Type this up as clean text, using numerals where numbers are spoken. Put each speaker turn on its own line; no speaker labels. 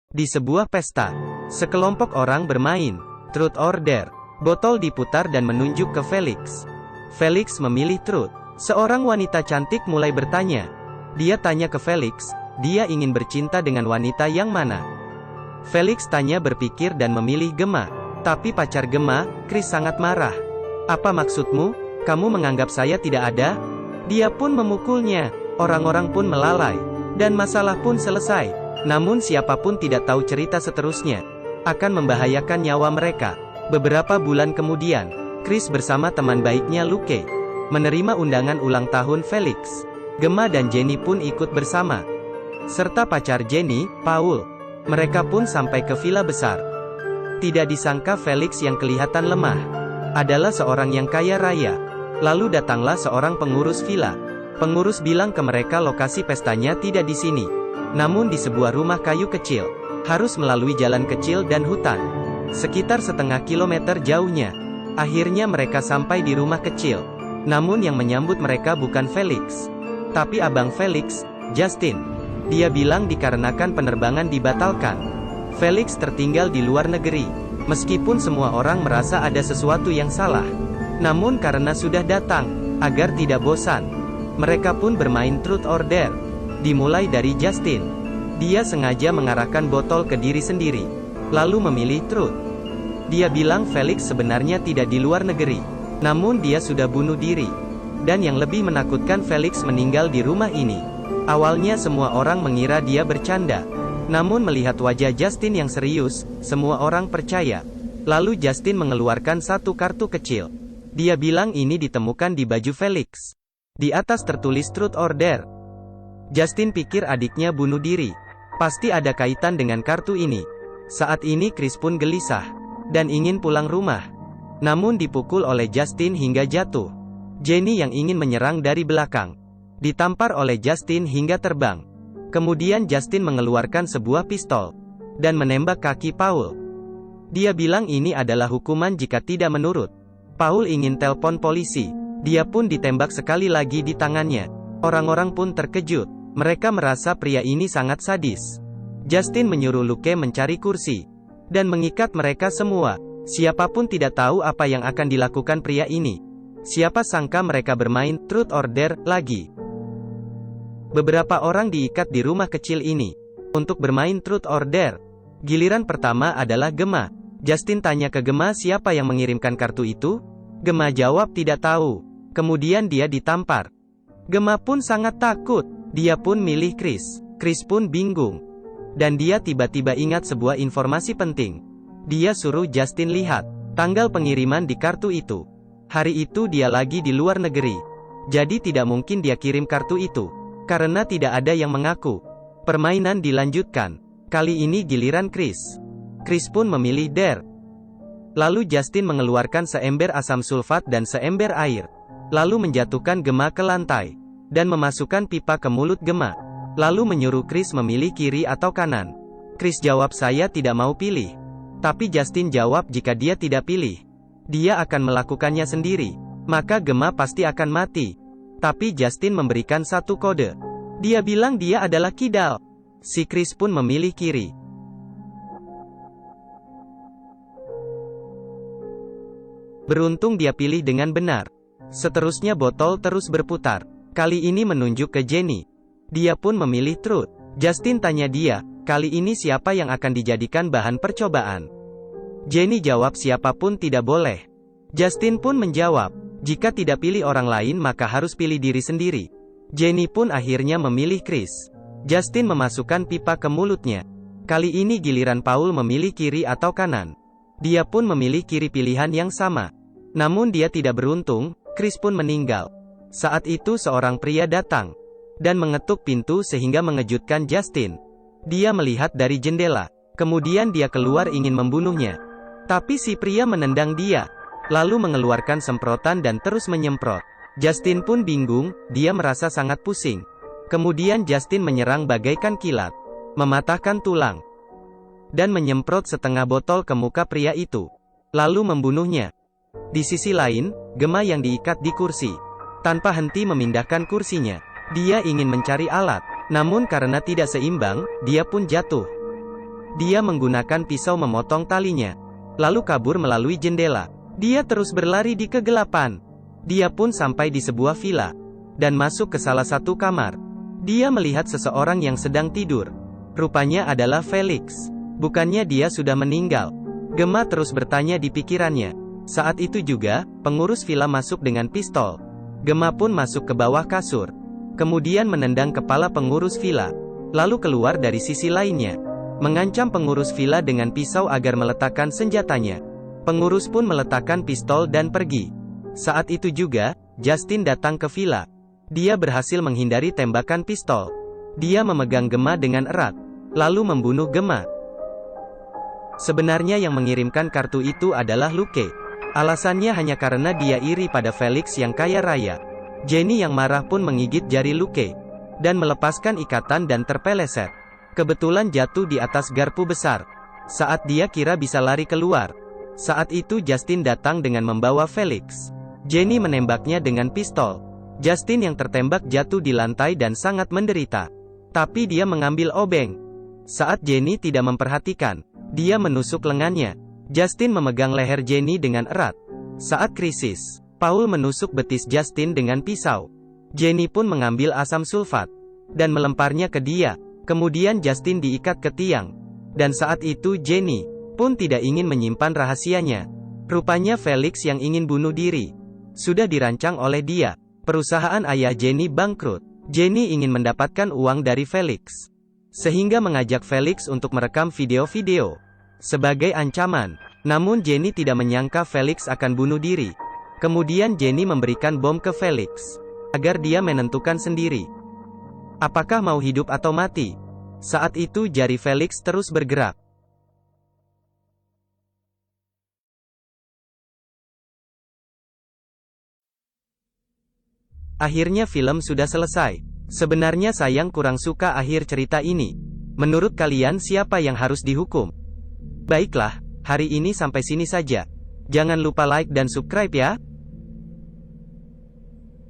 Di sebuah pesta, sekelompok orang bermain Truth or Dare. Botol diputar dan menunjuk ke Felix. Felix memilih Truth. Seorang wanita cantik mulai bertanya. Dia tanya ke Felix, dia ingin bercinta dengan wanita yang mana? Felix tanya berpikir dan memilih Gemma. Tapi pacar Gemma, Chris sangat marah. Apa maksudmu? Kamu menganggap saya tidak ada? Dia pun memukulnya. Orang-orang pun melalai. Dan masalah pun selesai. Namun siapapun tidak tahu cerita seterusnya. Akan membahayakan nyawa mereka. Beberapa bulan kemudian, Chris bersama teman baiknya Luke menerima undangan ulang tahun Felix. Gemma dan Jenny pun ikut bersama. Serta pacar Jenny, Paul. Mereka pun sampai ke villa besar. Tidak disangka Felix yang kelihatan lemah adalah seorang yang kaya raya. Lalu datanglah seorang pengurus villa. Pengurus bilang ke mereka lokasi pestanya tidak di sini, namun di sebuah rumah kayu kecil. Harus melalui jalan kecil dan hutan. Sekitar setengah kilometer jauhnya. Akhirnya mereka sampai di rumah kecil. Namun yang menyambut mereka bukan Felix, tapi abang Felix, Justin. Dia bilang dikarenakan penerbangan dibatalkan. Felix tertinggal di luar negeri. Meskipun semua orang merasa ada sesuatu yang salah. Namun karena sudah datang, agar tidak bosan, mereka pun bermain Truth or Dare. Dimulai dari Justin. Dia sengaja mengarahkan botol ke diri sendiri, lalu memilih Truth. Dia bilang Felix sebenarnya tidak di luar negeri, namun dia sudah bunuh diri. Dan yang lebih menakutkan, Felix meninggal di rumah ini. Awalnya semua orang mengira dia bercanda. Namun melihat wajah Justin yang serius, semua orang percaya. Lalu Justin mengeluarkan satu kartu kecil. Dia bilang ini ditemukan di baju Felix. Di atas tertulis Truth or Dare. Justin pikir adiknya bunuh diri. Pasti ada kaitan dengan kartu ini. Saat ini Chris pun gelisah dan ingin pulang rumah. Namun dipukul oleh Justin hingga jatuh. Jenny yang ingin menyerang dari belakang ditampar oleh Justin hingga terbang. Kemudian Justin mengeluarkan sebuah pistol dan menembak kaki Paul. Dia bilang ini adalah hukuman jika tidak menurut. Paul ingin telepon polisi. Dia pun ditembak sekali lagi di tangannya. Orang-orang pun terkejut. Mereka merasa pria ini sangat sadis. Justin menyuruh Luke mencari kursi dan mengikat mereka semua. Siapapun tidak tahu apa yang akan dilakukan pria ini. Siapa sangka mereka bermain Truth or Dare lagi. Beberapa orang diikat di rumah kecil ini untuk bermain Truth or Dare. Giliran pertama adalah Gemma. Justin tanya ke Gemma siapa yang mengirimkan kartu itu. Gemma jawab tidak tahu. Kemudian dia ditampar. Gemma pun sangat takut. Dia pun milih Chris. Chris pun bingung. Dan dia tiba-tiba ingat sebuah informasi penting. Dia suruh Justin lihat tanggal pengiriman di kartu itu. Hari itu dia lagi di luar negeri. Jadi tidak mungkin dia kirim kartu itu, karena tidak ada yang mengaku. Permainan dilanjutkan. Kali ini giliran Chris. Chris pun memilih Dare. Lalu Justin mengeluarkan seember asam sulfat dan seember air. Lalu menjatuhkan Gemma ke lantai. Dan memasukkan pipa ke mulut Gemma. Lalu menyuruh Chris memilih kiri atau kanan. Chris jawab saya tidak mau pilih. Tapi Justin jawab jika dia tidak pilih, dia akan melakukannya sendiri. Maka Gemma pasti akan mati. Tapi Justin memberikan satu kode. Dia bilang dia adalah kidal. Si Chris pun memilih kiri. Beruntung dia pilih dengan benar. Seterusnya botol terus berputar. Kali ini menunjuk ke Jenny. Dia pun memilih Truth. Justin tanya dia, kali ini siapa yang akan dijadikan bahan percobaan? Jenny jawab siapapun tidak boleh. Justin pun menjawab, jika tidak pilih orang lain maka harus pilih diri sendiri. Jenny pun akhirnya memilih Chris. Justin memasukkan pipa ke mulutnya. Kali ini giliran Paul memilih kiri atau kanan. Dia pun memilih kiri pilihan yang sama. Namun dia tidak beruntung, Chris pun meninggal. Saat itu seorang pria datang dan mengetuk pintu sehingga mengejutkan Justin. Dia melihat dari jendela. Kemudian dia keluar ingin membunuhnya. Tapi si pria menendang dia, lalu mengeluarkan semprotan dan terus menyemprot. Justin pun bingung, dia merasa sangat pusing. Kemudian Justin menyerang bagaikan kilat, mematahkan tulang, dan menyemprot setengah botol ke muka pria itu, lalu membunuhnya. Di sisi lain, Gemma yang diikat di kursi, tanpa henti memindahkan kursinya. Dia ingin mencari alat, namun karena tidak seimbang, dia pun jatuh. Dia menggunakan pisau memotong talinya, lalu kabur melalui jendela. Dia terus berlari di kegelapan. Dia pun sampai di sebuah villa, dan masuk ke salah satu kamar. Dia melihat seseorang yang sedang tidur. Rupanya adalah Felix. Bukannya dia sudah meninggal? Gemma terus bertanya di pikirannya. Saat itu juga, pengurus villa masuk dengan pistol. Gemma pun masuk ke bawah kasur, kemudian menendang kepala pengurus villa, lalu keluar dari sisi lainnya, mengancam pengurus villa dengan pisau agar meletakkan senjatanya. Pengurus pun meletakkan pistol dan pergi. Saat itu juga, Justin datang ke villa. Dia berhasil menghindari tembakan pistol. Dia memegang Gemma dengan erat, lalu membunuh Gemma. Sebenarnya yang mengirimkan kartu itu adalah Luke. Alasannya hanya karena dia iri pada Felix yang kaya raya. Jenny yang marah pun menggigit jari Luke, dan melepaskan ikatan dan terpeleset. Kebetulan jatuh di atas garpu besar. Saat dia kira bisa lari keluar, saat itu Justin datang dengan membawa Felix. Jenny menembaknya dengan pistol. Justin yang tertembak jatuh di lantai dan sangat menderita. Tapi dia mengambil obeng. Saat Jenny tidak memperhatikan, dia menusuk lengannya. Justin memegang leher Jenny dengan erat. Saat krisis, Paul menusuk betis Justin dengan pisau. Jenny pun mengambil asam sulfat dan melemparnya ke dia. Kemudian Justin diikat ke tiang. Dan saat itu Jenny pun tidak ingin menyimpan rahasianya. Rupanya Felix yang ingin bunuh diri. Sudah dirancang oleh dia. Perusahaan ayah Jenny bangkrut. Jenny ingin mendapatkan uang dari Felix, sehingga mengajak Felix untuk merekam video-video sebagai ancaman. Namun Jenny tidak menyangka Felix akan bunuh diri. Kemudian Jenny memberikan bom ke Felix, agar dia menentukan sendiri apakah mau hidup atau mati. Saat itu jari Felix terus bergerak. Akhirnya film sudah selesai. Sebenarnya sayang kurang suka akhir cerita ini. Menurut kalian siapa yang harus dihukum? Baiklah, hari ini sampai sini saja. Jangan lupa like dan subscribe ya.